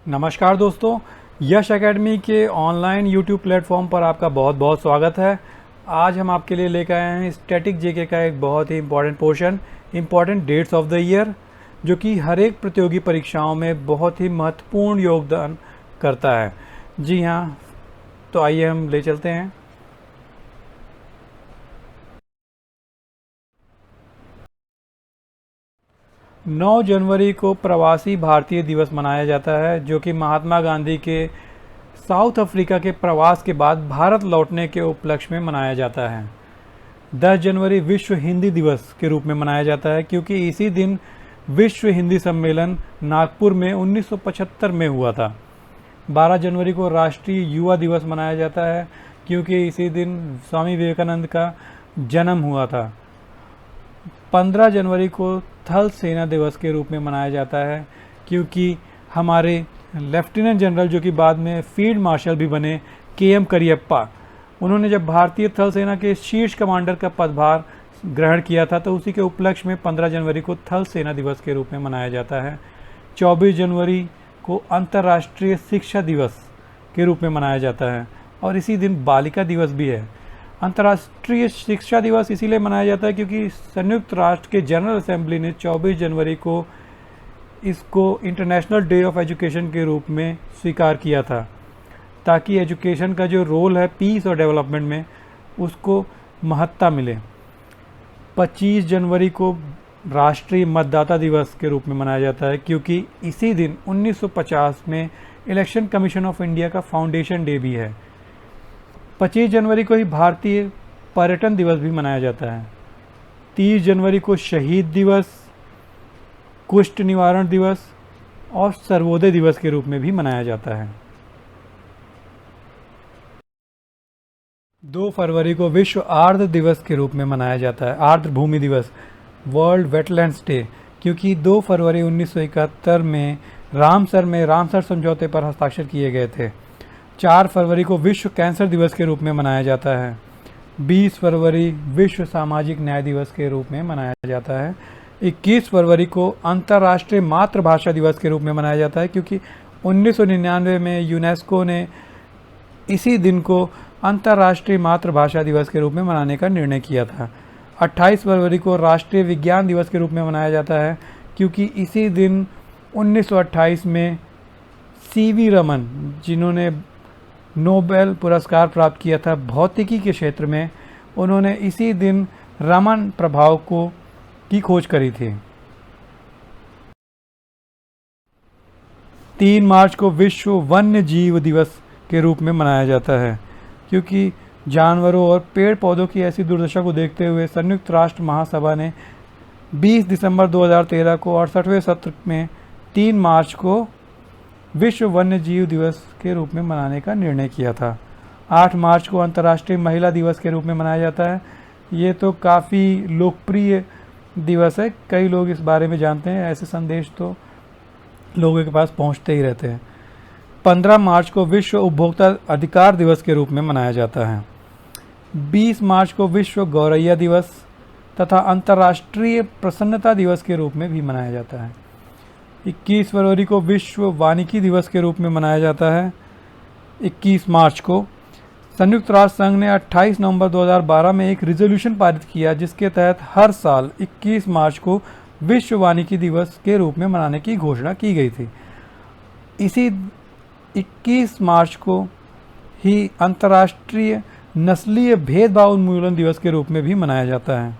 नमस्कार दोस्तों, यश एकेडमी के ऑनलाइन यूट्यूब प्लेटफॉर्म पर आपका बहुत बहुत स्वागत है। आज हम आपके लिए लेकर आए हैं स्टैटिक जीके का एक बहुत ही important portion, important dates of the year, जो कि हर एक प्रतियोगी परीक्षाओं में बहुत ही महत्वपूर्ण योगदान करता है। जी हाँ, तो आइए हम ले चलते हैं। नौ जनवरी को प्रवासी भारतीय दिवस मनाया जाता है, जो कि महात्मा गांधी के साउथ अफ्रीका के प्रवास के बाद भारत लौटने के उपलक्ष्य में मनाया जाता है। 10 जनवरी विश्व हिंदी दिवस के रूप में मनाया जाता है, क्योंकि इसी दिन विश्व हिंदी सम्मेलन नागपुर में 1975 में हुआ था। 12 जनवरी को राष्ट्रीय युवा दिवस मनाया जाता है, क्योंकि इसी दिन स्वामी विवेकानंद का जन्म हुआ था। 15 जनवरी को थल सेना दिवस के रूप में मनाया जाता है, क्योंकि हमारे लेफ्टिनेंट जनरल, जो कि बाद में फील्ड मार्शल भी बने, KM करियप्पा, उन्होंने जब भारतीय थल सेना के शीर्ष कमांडर का पदभार ग्रहण किया था, तो उसी के उपलक्ष्य में 15 जनवरी को थल सेना दिवस के रूप में मनाया जाता है। 24 जनवरी को अंतर्राष्ट्रीय शिक्षा दिवस के रूप में मनाया जाता है, और इसी दिन बालिका दिवस भी है। अंतर्राष्ट्रीय शिक्षा दिवस इसीलिए मनाया जाता है क्योंकि संयुक्त राष्ट्र के जनरल असेंबली ने 24 जनवरी को इसको इंटरनेशनल डे ऑफ एजुकेशन के रूप में स्वीकार किया था, ताकि एजुकेशन का जो रोल है पीस और डेवलपमेंट में, उसको महत्ता मिले। 25 जनवरी को राष्ट्रीय मतदाता दिवस के रूप में मनाया जाता है, क्योंकि इसी दिन 1950 में इलेक्शन कमीशन ऑफ इंडिया का फाउंडेशन डे भी है। 25 जनवरी को ही भारतीय पर्यटन दिवस भी मनाया जाता है। 30 जनवरी को शहीद दिवस, कुष्ठ निवारण दिवस और सर्वोदय दिवस के रूप में भी मनाया जाता है। 2 फरवरी को विश्व आर्द्र दिवस के रूप में मनाया जाता है, आर्द्र भूमि दिवस, वर्ल्ड वेटलैंड्स डे, क्योंकि 2 फरवरी 1971 में रामसर समझौते पर हस्ताक्षर किए गए थे। 4 फरवरी को विश्व कैंसर दिवस के रूप में मनाया जाता है। 20 फरवरी विश्व सामाजिक न्याय दिवस के रूप में मनाया जाता है। 21 फरवरी को अंतर्राष्ट्रीय मातृभाषा दिवस के रूप में मनाया जाता है, क्योंकि 1999 में यूनेस्को ने इसी दिन को अंतर्राष्ट्रीय मातृभाषा दिवस के रूप में मनाने का निर्णय किया था। 28 फरवरी को राष्ट्रीय विज्ञान दिवस के रूप में मनाया जाता है, क्योंकि इसी दिन 1928 में CV रमन, जिन्होंने नोबेल पुरस्कार प्राप्त किया था भौतिकी के क्षेत्र में, उन्होंने इसी दिन रमन प्रभाव की खोज करी थी। 3 मार्च को विश्व वन्य जीव दिवस के रूप में मनाया जाता है, क्योंकि जानवरों और पेड़ पौधों की ऐसी दुर्दशा को देखते हुए संयुक्त राष्ट्र महासभा ने 20 दिसंबर 2013 को 68वें सत्र में 3 मार्च को विश्व वन्य जीव दिवस के रूप में मनाने का निर्णय किया था। 8 मार्च को अंतर्राष्ट्रीय महिला दिवस के रूप में मनाया जाता है। ये तो काफ़ी लोकप्रिय दिवस है, कई लोग इस बारे में जानते हैं, ऐसे संदेश तो लोगों के पास पहुंचते ही रहते हैं। 15 मार्च को विश्व उपभोक्ता अधिकार दिवस के रूप में मनाया जाता है। 20 मार्च को विश्व गौरैया दिवस तथा अंतर्राष्ट्रीय प्रसन्नता दिवस के रूप में भी मनाया जाता है। 21 फरवरी को विश्व वानिकी दिवस के रूप में मनाया जाता है। 21 मार्च को संयुक्त राष्ट्र संघ ने 28 नवंबर 2012 में एक रिजोल्यूशन पारित किया, जिसके तहत हर साल 21 मार्च को विश्व वानिकी दिवस के रूप में मनाने की घोषणा की गई थी। इसी 21 मार्च को ही अंतर्राष्ट्रीय नस्लीय भेदभाव उन्मूलन दिवस के रूप में भी मनाया जाता है।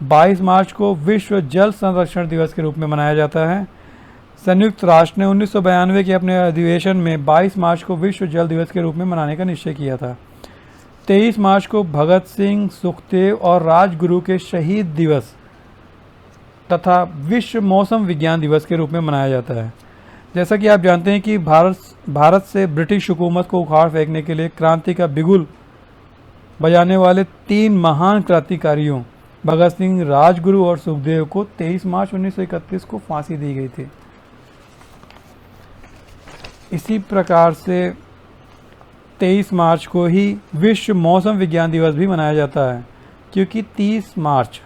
22 मार्च को विश्व जल संरक्षण दिवस के रूप में मनाया जाता है। संयुक्त राष्ट्र ने 1992 के अपने अधिवेशन में 22 मार्च को विश्व जल दिवस के रूप में मनाने का निश्चय किया था। 23 मार्च को भगत सिंह, सुखदेव और राजगुरु के शहीद दिवस तथा विश्व मौसम विज्ञान दिवस के रूप में मनाया जाता है। जैसा कि आप जानते हैं कि भारत से ब्रिटिश हुकूमत को उखाड़ फेंकने के लिए क्रांति का बिगुल बजाने वाले 3 महान क्रांतिकारियों भगत सिंह, राजगुरु और सुखदेव को 23 मार्च 1931 को फांसी दी गई थी। इसी प्रकार से 23 मार्च को ही विश्व मौसम विज्ञान दिवस भी मनाया जाता है, क्योंकि 30 मार्च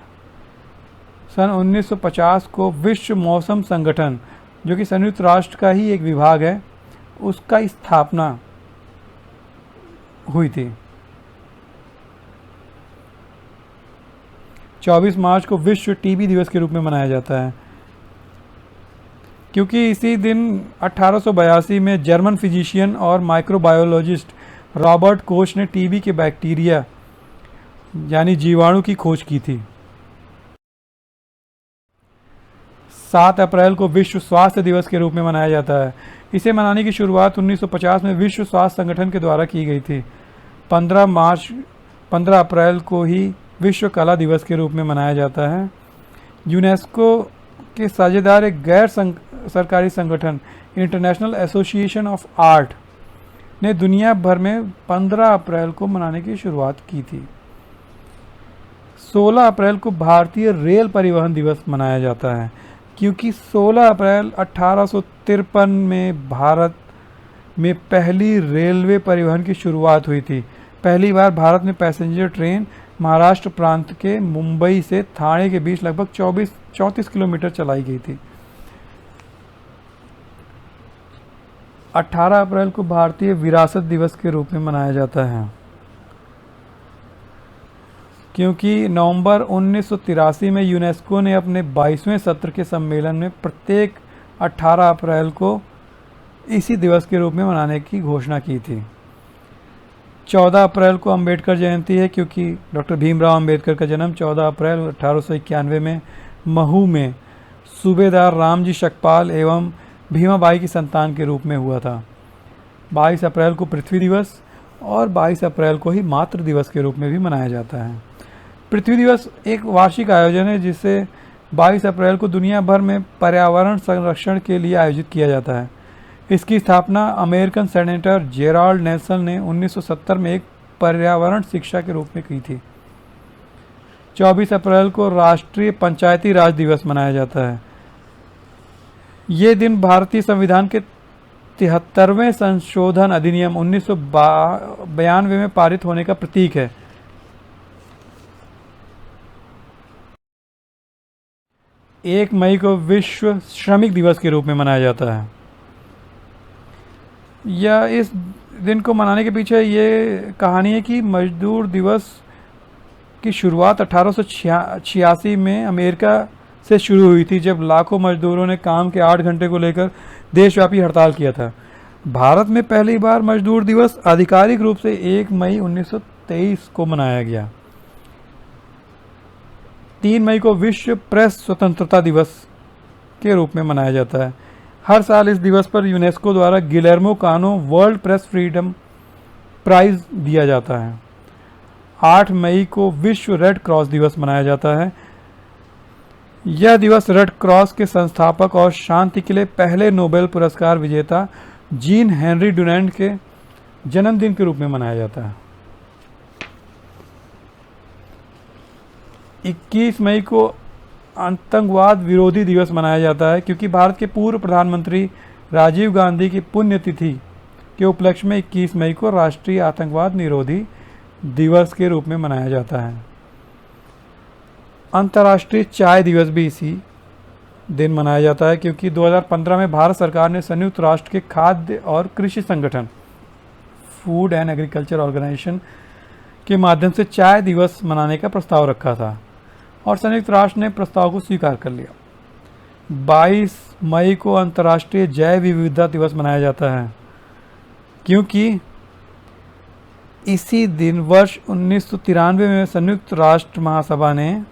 सन 1950 को विश्व मौसम संगठन जो कि संयुक्त राष्ट्र का ही एक विभाग है, उसका स्थापना हुई थी। 24 मार्च को विश्व टीबी दिवस के रूप में मनाया जाता है, क्योंकि इसी दिन 1882 में जर्मन फिजिशियन और माइक्रोबायोलॉजिस्ट रॉबर्ट कोच ने टीबी के बैक्टीरिया यानी जीवाणु की खोज की थी। 7 अप्रैल को विश्व स्वास्थ्य दिवस के रूप में मनाया जाता है। इसे मनाने की शुरुआत 1950 में विश्व स्वास्थ्य संगठन के द्वारा की गई थी। 15 अप्रैल को ही विश्व कला दिवस के रूप में मनाया जाता है। यूनेस्को के साझेदार एक गैर सरकारी संगठन इंटरनेशनल एसोसिएशन ऑफ आर्ट ने दुनिया भर में 15 अप्रैल को मनाने की शुरुआत की थी। 16 अप्रैल को भारतीय रेल परिवहन दिवस मनाया जाता है, क्योंकि 16 अप्रैल 1853 में भारत में पहली रेलवे परिवहन की शुरुआत हुई थी। पहली बार भारत में पैसेंजर ट्रेन महाराष्ट्र प्रांत के मुंबई से ठाणे के बीच लगभग 34 किलोमीटर चलाई गई थी। 18 अप्रैल को भारतीय विरासत दिवस के रूप में मनाया जाता है, क्योंकि नवंबर 1983 में यूनेस्को ने अपने 22वें सत्र के सम्मेलन में प्रत्येक 18 अप्रैल को इसी दिवस के रूप में मनाने की घोषणा की थी। 14 अप्रैल को अंबेडकर जयंती है, क्योंकि डॉक्टर भीमराव अंबेडकर का जन्म 14 अप्रैल 1891 में महू में सूबेदार रामजी शकपाल एवं भीमाबाई की संतान के रूप में हुआ था। 22 अप्रैल को पृथ्वी दिवस और 22 अप्रैल को ही मातृ दिवस के रूप में भी मनाया जाता है। पृथ्वी दिवस एक वार्षिक आयोजन है जिसे 22 अप्रैल को दुनिया भर में पर्यावरण संरक्षण के लिए आयोजित किया जाता है। इसकी स्थापना अमेरिकन सेनेटर जेराल्ड नेल्सन ने 1970 में एक पर्यावरण शिक्षा के रूप में की थी। 24 अप्रैल को राष्ट्रीय पंचायती राज दिवस मनाया जाता है। ये दिन भारतीय संविधान के 73वें संशोधन अधिनियम 1992 में पारित होने का प्रतीक है। एक मई को विश्व श्रमिक दिवस के रूप में मनाया जाता है। या इस दिन को मनाने के पीछे ये कहानी है कि मजदूर दिवस की शुरुआत 1886 में अमेरिका से शुरू हुई थी, जब लाखों मजदूरों ने काम के 8 घंटे को लेकर देशव्यापी हड़ताल किया था। भारत में पहली बार मजदूर दिवस आधिकारिक रूप से 1 मई 1923 को मनाया गया। 3 मई को विश्व प्रेस स्वतंत्रता दिवस के रूप में मनाया जाता है। हर साल इस दिवस पर यूनेस्को द्वारा गिलेर्मो कानो वर्ल्ड प्रेस फ्रीडम प्राइज दिया जाता है। 8 मई को विश्व रेड क्रॉस दिवस मनाया जाता है। यह दिवस रेड क्रॉस के संस्थापक और शांति के लिए पहले नोबेल पुरस्कार विजेता जीन हेनरी डुनेंट के जन्मदिन के रूप में मनाया जाता है। 21 मई को आतंकवाद विरोधी दिवस मनाया जाता है, क्योंकि भारत के पूर्व प्रधानमंत्री राजीव गांधी की पुण्यतिथि के उपलक्ष्य में 21 मई को राष्ट्रीय आतंकवाद निरोधी दिवस के रूप में मनाया जाता है। अंतर्राष्ट्रीय चाय दिवस भी इसी दिन मनाया जाता है, क्योंकि 2015 में भारत सरकार ने संयुक्त राष्ट्र के खाद्य और कृषि संगठन फूड एंड एग्रीकल्चर ऑर्गेनाइजेशन के माध्यम से चाय दिवस मनाने का प्रस्ताव रखा था और संयुक्त राष्ट्र ने प्रस्ताव को स्वीकार कर लिया। 22 मई को अंतर्राष्ट्रीय जैव विविधता दिवस मनाया जाता है, क्योंकि इसी दिन वर्ष 1993 में संयुक्त राष्ट्र महासभा ने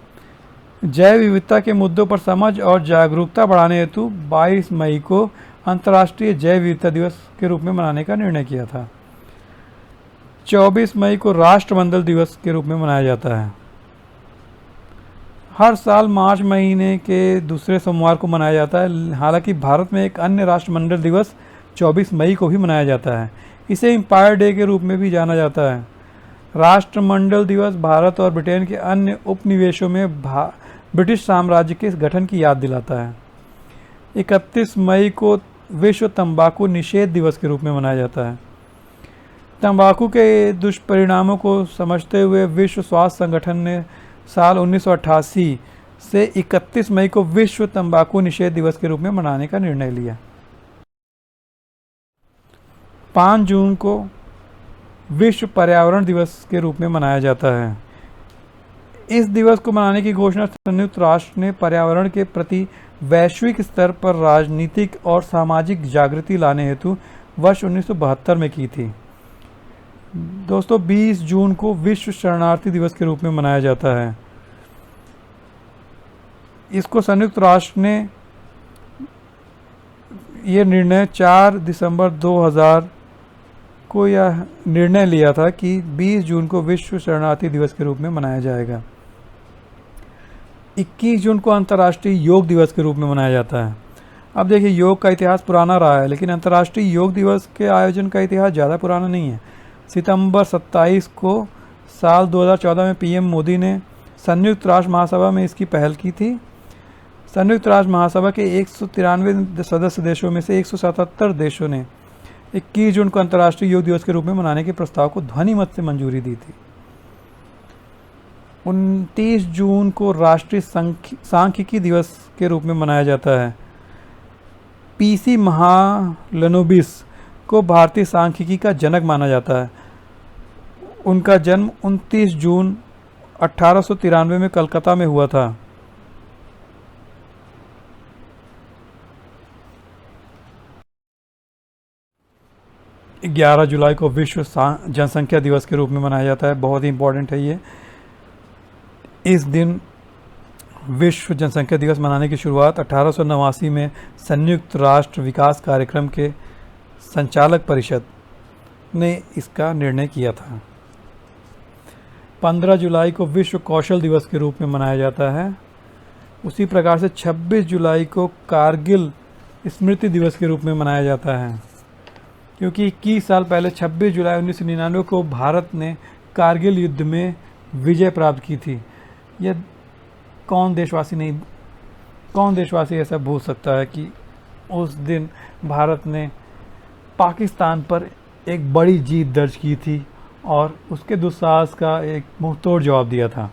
जैव विविधता के मुद्दों पर समझ और जागरूकता बढ़ाने हेतु 22 मई को अंतर्राष्ट्रीय जैव विविधता दिवस के रूप में मनाने का निर्णय किया था। 24 मई को राष्ट्रमंडल दिवस के रूप में मनाया जाता है। हर साल मार्च महीने के दूसरे सोमवार को मनाया जाता है। हालांकि भारत में एक अन्य राष्ट्रमंडल दिवस 24 मई को भी मनाया जाता है। इसे एम्पायर डे के रूप में भी जाना जाता है। राष्ट्रमंडल दिवस भारत और ब्रिटेन के अन्य उपनिवेशों में ब्रिटिश साम्राज्य के गठन की याद दिलाता है। 31 मई को विश्व तंबाकू निषेध दिवस के रूप में मनाया जाता है। तंबाकू के दुष्परिणामों को समझते हुए विश्व स्वास्थ्य संगठन ने साल 1988 से 31 मई को विश्व तंबाकू निषेध दिवस के रूप में मनाने का निर्णय लिया। 5 जून को विश्व पर्यावरण दिवस के रूप में मनाया जाता है। इस दिवस को मनाने की घोषणा संयुक्त राष्ट्र ने पर्यावरण के प्रति वैश्विक स्तर पर राजनीतिक और सामाजिक जागृति लाने हेतु वर्ष 1972 में की थी। दोस्तों, 20 जून को विश्व शरणार्थी दिवस के रूप में मनाया जाता है। इसको संयुक्त राष्ट्र ने ये निर्णय 4 दिसंबर 2000 को यह निर्णय लिया था कि 20 जून को विश्व शरणार्थी दिवस के रूप में मनाया जाएगा। 21 जून को अंतर्राष्ट्रीय योग दिवस के रूप में मनाया जाता है। अब देखिए, योग का इतिहास पुराना रहा है, लेकिन अंतर्राष्ट्रीय योग दिवस के आयोजन का इतिहास ज़्यादा पुराना नहीं है। सितंबर 27 को साल 2014 में पीएम मोदी ने संयुक्त राष्ट्र महासभा में इसकी पहल की थी। संयुक्त राष्ट्र महासभा के 193 सदस्य देशों में से 177 देशों ने 21 जून को अंतर्राष्ट्रीय योग दिवस के रूप में मनाने के प्रस्ताव को ध्वनिमत से मंजूरी दी थी। 29 जून को राष्ट्रीय सांख्यिकी दिवस के रूप में मनाया जाता है। पीसी महालनोबिस को भारतीय सांख्यिकी का जनक माना जाता है। उनका जन्म 29 जून 1893 में कलकत्ता में हुआ था। – 11 जुलाई को विश्व जनसंख्या दिवस के रूप में मनाया जाता है। बहुत ही इंपॉर्टेंट है ये। इस दिन विश्व जनसंख्या दिवस मनाने की शुरुआत 1889 में संयुक्त राष्ट्र विकास कार्यक्रम के संचालक परिषद ने इसका निर्णय किया था। 15 जुलाई को विश्व कौशल दिवस के रूप में मनाया जाता है। उसी प्रकार से 26 जुलाई को कारगिल स्मृति दिवस के रूप में मनाया जाता है, क्योंकि 21 साल पहले 26 जुलाई 1999 को भारत ने कारगिल युद्ध में विजय प्राप्त की थी। यह कौन देशवासी ऐसा भूल सकता है कि उस दिन भारत ने पाकिस्तान पर एक बड़ी जीत दर्ज की थी और उसके दुस्साहस का एक मुंहतोड़ जवाब दिया था।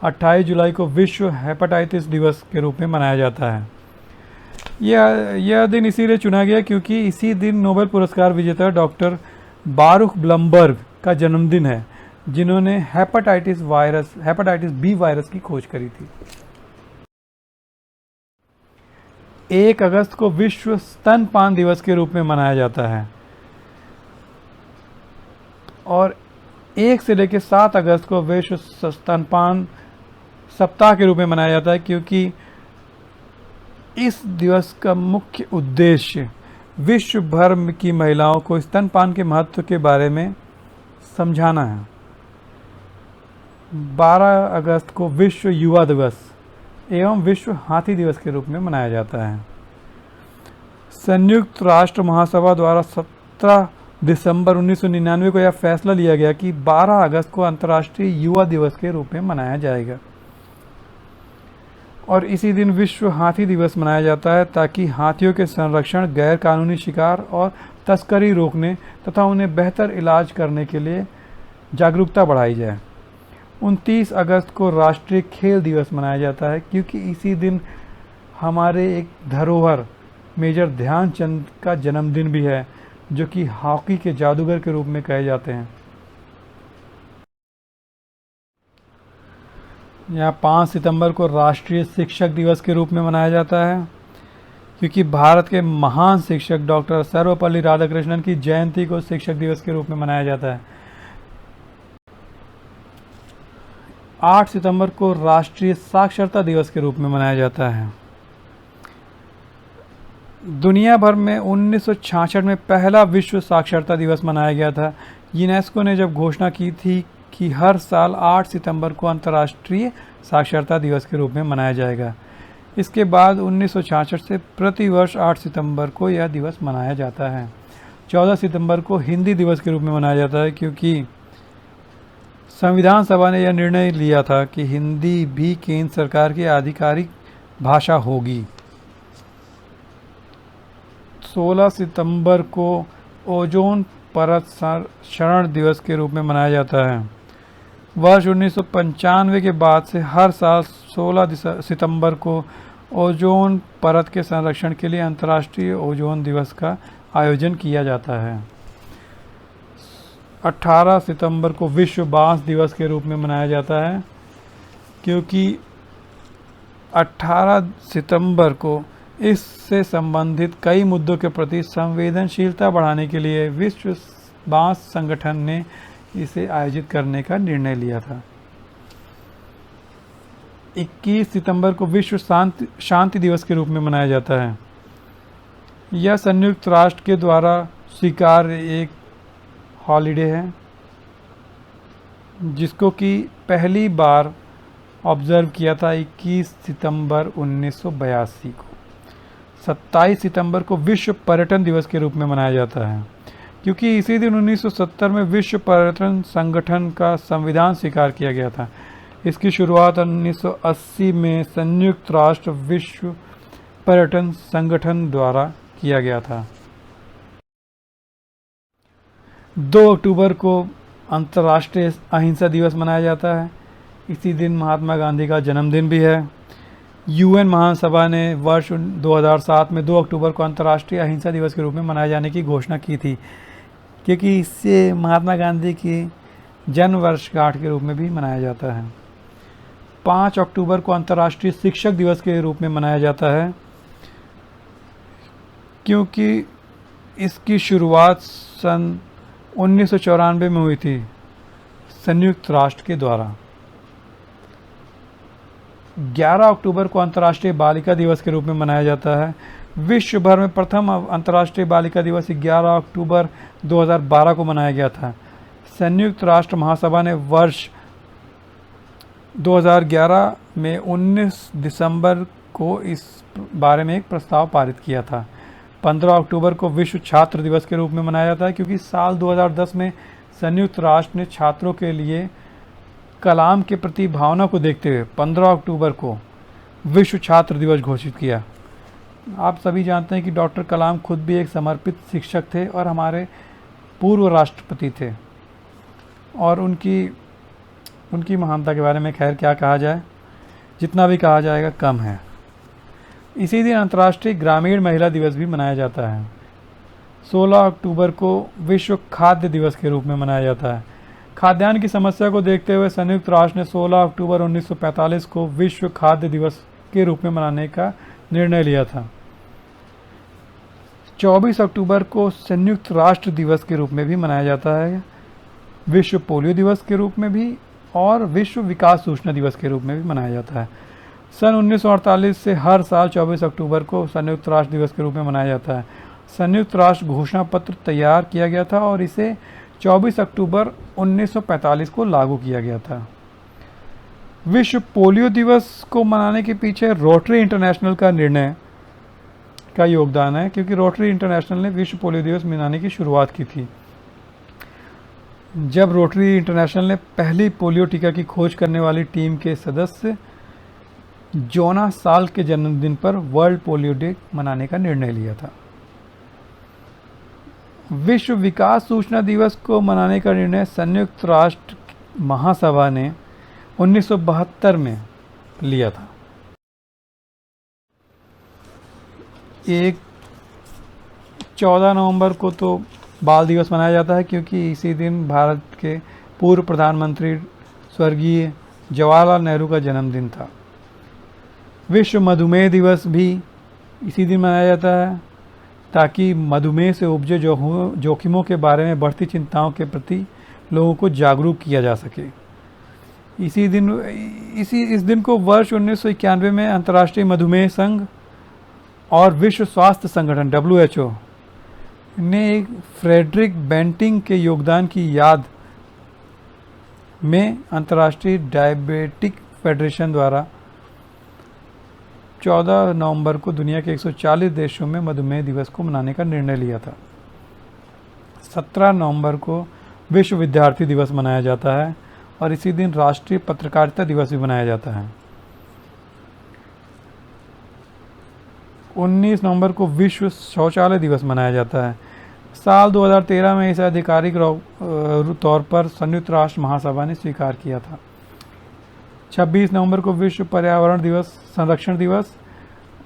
28 जुलाई को विश्व हेपेटाइटिस दिवस के रूप में मनाया जाता है। यह दिन इसीलिए चुना गया क्योंकि इसी दिन नोबेल पुरस्कार विजेता डॉक्टर बारुख ब्लमबर्ग का जन्मदिन है, जिन्होंने हेपेटाइटिस बी वायरस की खोज करी थी। 1 अगस्त को विश्व स्तनपान दिवस के रूप में मनाया जाता है और 1 से लेकर 7 अगस्त को विश्व स्तनपान सप्ताह के रूप में मनाया जाता है, क्योंकि इस दिवस का मुख्य उद्देश्य विश्व भर की महिलाओं को स्तनपान के महत्व के बारे में समझाना है। 12 अगस्त को विश्व युवा दिवस एवं विश्व हाथी दिवस के रूप में मनाया जाता है। संयुक्त राष्ट्र महासभा द्वारा 17 दिसंबर 1999 को यह फैसला लिया गया कि 12 अगस्त को अंतर्राष्ट्रीय युवा दिवस के रूप में मनाया जाएगा और इसी दिन विश्व हाथी दिवस मनाया जाता है ताकि हाथियों के संरक्षण, गैर कानूनी शिकार और तस्करी रोकने तथा उन्हें बेहतर इलाज करने के लिए जागरूकता बढ़ाई जाए। 29 अगस्त को राष्ट्रीय खेल दिवस मनाया जाता है, क्योंकि इसी दिन हमारे एक धरोहर मेजर ध्यानचंद का जन्मदिन भी है, जो कि हॉकी के जादूगर के रूप में कहे जाते हैं। यहाँ 5 सितंबर को राष्ट्रीय शिक्षक दिवस के रूप में मनाया जाता है, क्योंकि भारत के महान शिक्षक डॉक्टर सर्वपल्ली राधाकृष्णन की जयंती को शिक्षक दिवस के रूप में मनाया जाता है। 8 सितंबर को राष्ट्रीय साक्षरता दिवस के रूप में मनाया जाता है। दुनिया भर में 1966 में पहला विश्व साक्षरता दिवस मनाया गया था। यूनेस्को ने जब घोषणा की थी कि हर साल 8 सितंबर को अंतर्राष्ट्रीय साक्षरता दिवस के रूप में मनाया जाएगा। इसके बाद 1966 से प्रतिवर्ष 8 सितंबर को यह दिवस मनाया जाता है। 14 सितंबर को हिंदी दिवस के रूप में मनाया जाता है, क्योंकि संविधान सभा ने यह निर्णय लिया था कि हिंदी भी केंद्र सरकार की आधिकारिक भाषा होगी। 16 सितंबर को ओजोन परत क्षरण दिवस के रूप में मनाया जाता है। वर्ष 1995 के बाद से हर साल सितंबर को ओजोन परत के संरक्षण के लिए अंतर्राष्ट्रीय ओजोन दिवस का आयोजन किया जाता है। 18 सितंबर को विश्व बांस दिवस के रूप में मनाया जाता है, क्योंकि 18 सितंबर को इससे संबंधित कई मुद्दों के प्रति संवेदनशीलता बढ़ाने के लिए विश्व बांस संगठन ने इसे आयोजित करने का निर्णय लिया था। 21 सितंबर को विश्व शांति दिवस के रूप में मनाया जाता है। यह संयुक्त राष्ट्र के द्वारा स्वीकार्य एक हॉलिडे है, जिसको कि पहली बार ऑब्जर्व किया था 21 सितंबर 1982 को। 27 सितंबर को विश्व पर्यटन दिवस के रूप में मनाया जाता है, क्योंकि इसी दिन 1970 में विश्व पर्यटन संगठन का संविधान स्वीकार किया गया था। इसकी शुरुआत 1980 में संयुक्त राष्ट्र विश्व पर्यटन संगठन द्वारा किया गया था। 2 अक्टूबर को अंतर्राष्ट्रीय अहिंसा दिवस मनाया जाता है। इसी दिन महात्मा गांधी का जन्मदिन भी है। यूएन महासभा ने वर्ष 2007 में 2 अक्टूबर को अंतर्राष्ट्रीय अहिंसा दिवस के रूप में मनाए जाने की घोषणा की थी, क्योंकि इससे महात्मा गांधी की जन्म वर्षगांठ के रूप में भी मनाया जाता है। 5 अक्टूबर को अंतर्राष्ट्रीय शिक्षक दिवस के रूप में मनाया जाता है, क्योंकि इसकी शुरुआत सन 1994 में हुई थी संयुक्त राष्ट्र के द्वारा। 11 अक्टूबर को अंतर्राष्ट्रीय बालिका दिवस के रूप में मनाया जाता है। विश्व भर में प्रथम अंतर्राष्ट्रीय बालिका दिवस 11 अक्टूबर 2012 को मनाया गया था। संयुक्त राष्ट्र महासभा ने वर्ष 2011 में 19 दिसंबर को इस बारे में एक प्रस्ताव पारित किया था। 15 अक्टूबर को विश्व छात्र दिवस के रूप में मनाया जाता है, क्योंकि साल 2010 में संयुक्त राष्ट्र ने छात्रों के लिए कलाम के प्रति भावना को देखते हुए 15 अक्टूबर को विश्व छात्र दिवस घोषित किया। आप सभी जानते हैं कि डॉक्टर कलाम खुद भी एक समर्पित शिक्षक थे और हमारे पूर्व राष्ट्रपति थे, और उनकी महानता के बारे में खैर क्या कहा जाए, जितना भी कहा जाएगा कम है। इसी दिन अंतर्राष्ट्रीय ग्रामीण महिला दिवस भी मनाया जाता है। 16 अक्टूबर को विश्व खाद्य दिवस के रूप में मनाया जाता है। खाद्यान्न की समस्या को देखते हुए संयुक्त राष्ट्र ने 16 अक्टूबर 1945 को विश्व खाद्य दिवस के रूप में मनाने का निर्णय लिया था। 24 अक्टूबर को संयुक्त राष्ट्र दिवस के रूप में भी मनाया जाता है, विश्व पोलियो दिवस के रूप में भी और विश्व विकास सूचना दिवस के रूप में भी मनाया जाता है। सन 1948 से हर साल 24 अक्टूबर को संयुक्त राष्ट्र दिवस के रूप में मनाया जाता है। संयुक्त राष्ट्र घोषणा पत्र तैयार किया गया था और इसे 24 अक्टूबर 1945 को लागू किया गया था। विश्व पोलियो दिवस को मनाने के पीछे रोटरी इंटरनेशनल का निर्णय का योगदान है, क्योंकि रोटरी इंटरनेशनल ने विश्व पोलियो दिवस मनाने की शुरुआत की थी। जब रोटरी इंटरनेशनल ने पहली पोलियो टीका की खोज करने वाली टीम के सदस्य जोनास साल्क के जन्मदिन पर वर्ल्ड पोलियो डे मनाने का निर्णय लिया था। विश्व विकास सूचना दिवस को मनाने का निर्णय संयुक्त राष्ट्र महासभा ने 1972 में लिया था। एक 14 नवंबर को तो बाल दिवस मनाया जाता है, क्योंकि इसी दिन भारत के पूर्व प्रधानमंत्री स्वर्गीय जवाहरलाल नेहरू का जन्मदिन था। विश्व मधुमेह दिवस भी इसी दिन मनाया जाता है, ताकि मधुमेह से उपजे जोखिमों के बारे में बढ़ती चिंताओं के प्रति लोगों को जागरूक किया जा सके। इस दिन को वर्ष 1991 में अंतर्राष्ट्रीय मधुमेह संघ और विश्व स्वास्थ्य संगठन WHO ने एक फ्रेडरिक बेंटिंग के योगदान की याद में अंतर्राष्ट्रीय डायबिटिक फेडरेशन द्वारा 14 नवंबर को दुनिया के 140 देशों में मधुमेह दिवस को मनाने का निर्णय लिया था। 17 नवंबर को विश्व विद्यार्थी दिवस मनाया जाता है और इसी दिन राष्ट्रीय पत्रकारिता दिवस भी मनाया जाता है। 19 नवंबर को विश्व शौचालय दिवस मनाया जाता है। साल 2013 में इसे आधिकारिक तौर पर संयुक्त राष्ट्र महासभा ने स्वीकार किया था। 26 नवंबर को विश्व पर्यावरण दिवस, संरक्षण दिवस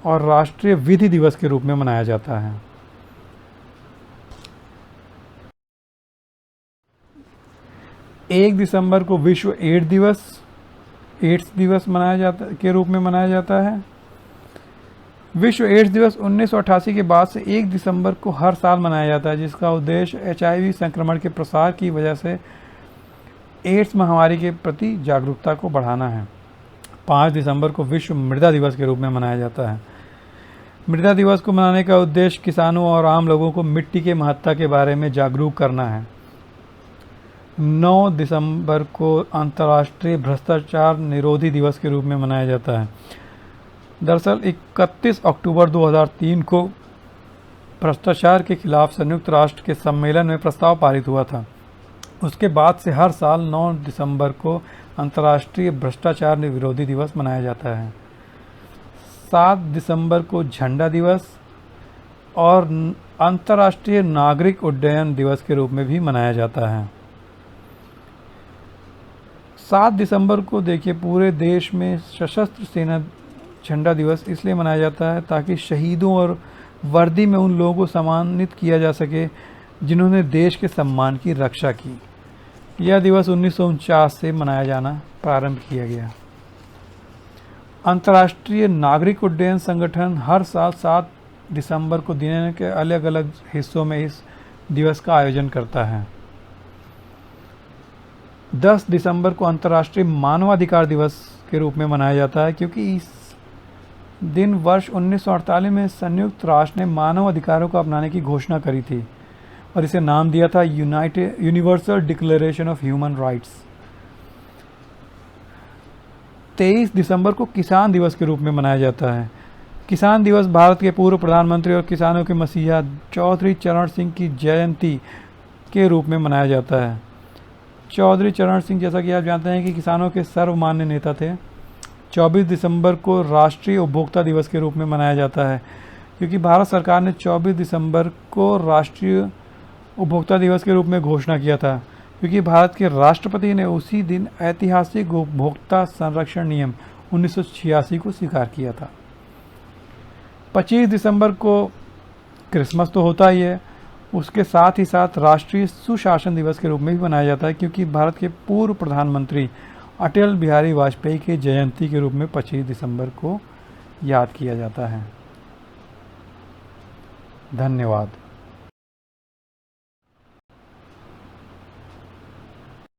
और राष्ट्रीय विधि दिवस के रूप में मनाया जाता है। 1 दिसंबर को विश्व एड्स दिवस के रूप में मनाया जाता है। विश्व एड्स दिवस 1988 के बाद से 1 दिसंबर को हर साल मनाया जाता है, जिसका उद्देश्य HIV संक्रमण के प्रसार की वजह से एड्स महामारी के प्रति जागरूकता को बढ़ाना है। 5 दिसंबर को विश्व मृदा दिवस के रूप में मनाया जाता है। मृदा दिवस को मनाने का उद्देश्य किसानों और आम लोगों को मिट्टी के महत्ता के बारे में जागरूक करना है। 9 दिसंबर को अंतर्राष्ट्रीय भ्रष्टाचार निरोधी दिवस के रूप में मनाया जाता है। दरअसल 31 अक्टूबर 2003 को भ्रष्टाचार के खिलाफ संयुक्त राष्ट्र के सम्मेलन में प्रस्ताव पारित हुआ था। उसके बाद से हर साल 9 दिसंबर को अंतर्राष्ट्रीय भ्रष्टाचार विरोधी दिवस मनाया जाता है। 7 दिसंबर को झंडा दिवस और अंतर्राष्ट्रीय नागरिक उड्डयन दिवस के रूप में भी मनाया जाता है। 7 दिसंबर को देखिए पूरे देश में सशस्त्र सेना झंडा दिवस इसलिए मनाया जाता है ताकि शहीदों और वर्दी में उन लोगों को सम्मानित किया जा सके जिन्होंने देश के सम्मान की रक्षा की। यह दिवस 1949 से मनाया जाना प्रारंभ किया गया। अंतर्राष्ट्रीय नागरिक उड्डयन संगठन हर साल 7 दिसंबर को दुनिया के अलग अलग हिस्सों में इस दिवस का आयोजन करता है। 10 दिसंबर को अंतर्राष्ट्रीय मानवाधिकार दिवस के रूप में मनाया जाता है, क्योंकि इस दिन वर्ष 1948 में संयुक्त राष्ट्र ने मानव अधिकारों को अपनाने की घोषणा करी थी और इसे नाम दिया था universal declaration of human rights. 23 दिसंबर को किसान दिवस के रूप में मनाया जाता है। किसान दिवस भारत के पूर्व प्रधानमंत्री और किसानों के मसीहा चौधरी चरण सिंह की जयंती के रूप में मनाया जाता है। चौधरी चरण सिंह, जैसा कि आप जानते हैं, कि किसानों के सर्वमान्य नेता थे। 24 दिसंबर को राष्ट्रीय उपभोक्ता दिवस के रूप में मनाया जाता है, क्योंकि भारत सरकार ने 24 दिसंबर को राष्ट्रीय उपभोक्ता दिवस के रूप में घोषणा किया था, क्योंकि भारत के राष्ट्रपति ने उसी दिन ऐतिहासिक उपभोक्ता संरक्षण नियम 1986 को स्वीकार किया था। 25 दिसंबर को क्रिसमस तो होता ही है, उसके साथ ही साथ राष्ट्रीय सुशासन दिवस के रूप में भी मनाया जाता है, क्योंकि भारत के पूर्व प्रधानमंत्री अटल बिहारी वाजपेयी की जयंती के रूप में 25 दिसंबर को याद किया जाता है। धन्यवाद।